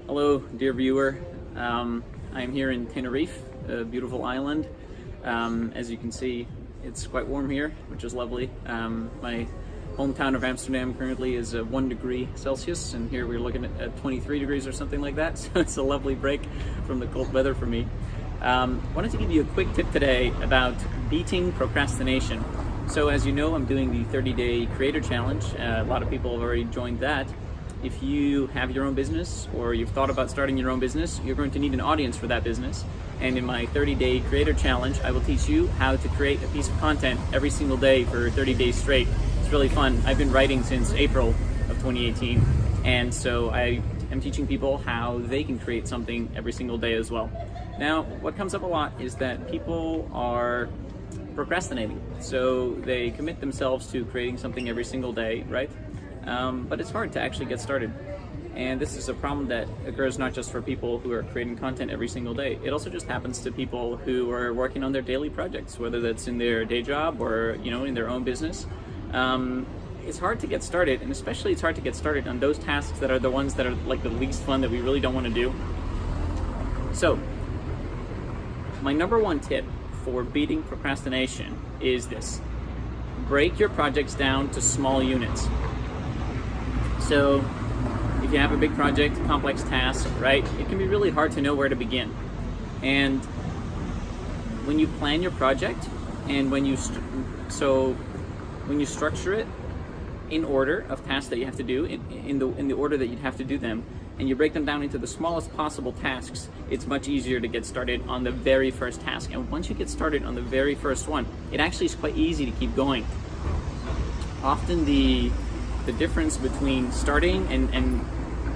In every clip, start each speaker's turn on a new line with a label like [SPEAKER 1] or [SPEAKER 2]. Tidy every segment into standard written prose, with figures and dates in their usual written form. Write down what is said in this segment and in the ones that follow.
[SPEAKER 1] Hello, dear viewer. I am here in Tenerife, a beautiful island. As you can see, it's quite warm here, which is lovely. My hometown of Amsterdam currently is 1 degree Celsius, and here we're looking at 23 degrees or something like that. So it's a lovely break from the cold weather for me. Wanted to give you a quick tip today about beating procrastination. So as you know, I'm doing the 30-day creator challenge. A lot of people have already joined that. If you have your own business or you've thought about starting your own business, you're going to need an audience for that business. And in my 30-day creator challenge, I will teach you how to create a piece of content every single day for 30 days straight. It's really fun. I've been writing since April of 2018. And so I am teaching people how they can create something every single day as well. Now, what comes up a lot is that people are procrastinating. So they commit themselves to creating something every single day, right? But it's hard to actually get started. And this is a problem that occurs not just for people who are creating content every single day. It also just happens to people who are working on their daily projects, whether that's in their day job or, in their own business. It's hard to get started, and especially it's hard to get started on those tasks that are the ones that are like the least fun, that we really don't want to do. So, my number one tip for beating procrastination is this: break your projects down to small units. So if you have a big project, complex task, right, it can be really hard to know where to begin. And when you plan your project and when you structure it in order of tasks that you have to do, in the order that you'd have to do them, and you break them down into the smallest possible tasks, it's much easier to get started on the very first task. And once you get started on the very first one, it actually is quite easy to keep going. Often the difference between starting and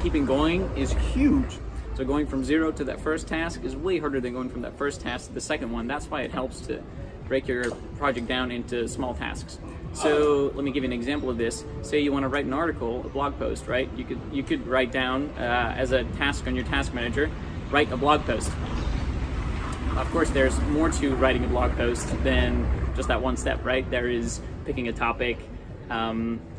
[SPEAKER 1] keeping going is huge. So going from zero to that first task is way harder than going from that first task to the second one. That's why it helps to break your project down into small tasks. So let me give you an example of this. Say you want to write an article, a blog post, right? You could write down as a task on your task manager, write a blog post. Of course, there's more to writing a blog post than just that one step, right? There is picking a topic,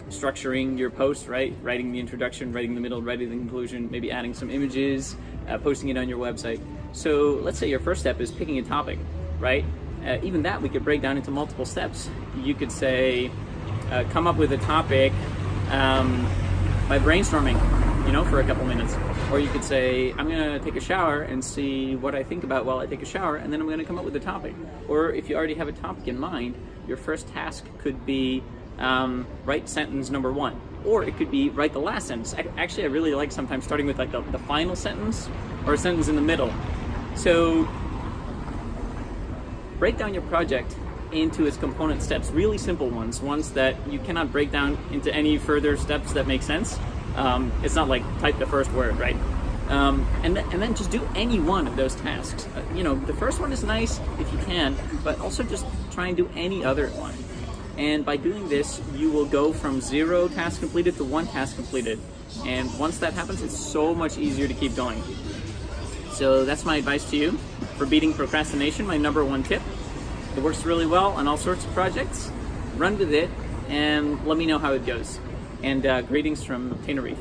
[SPEAKER 1] structuring your post, right? Writing the introduction, writing the middle, writing the conclusion, maybe adding some images, posting it on your website. So let's say your first step is picking a topic, right? Even that we could break down into multiple steps. You could say, come up with a topic by brainstorming, for a couple minutes. Or you could say, I'm gonna take a shower and see what I think about while I take a shower, and then I'm gonna come up with a topic. Or if you already have a topic in mind, your first task could be write sentence number 1, or it could be write the last sentence. Actually, I really like sometimes starting with like the final sentence or a sentence in the middle. So break down your project into its component steps, really simple ones that you cannot break down into any further steps that make sense. It's not like type the first word, right? And then just do any one of those tasks. The first one is nice if you can, but also just try and do any other one. And by doing this, you will go from 0 tasks completed to 1 task completed. And once that happens, it's so much easier to keep going. So that's my advice to you for beating procrastination, my number one tip. It works really well on all sorts of projects. Run with it and let me know how it goes. And greetings from Tenerife.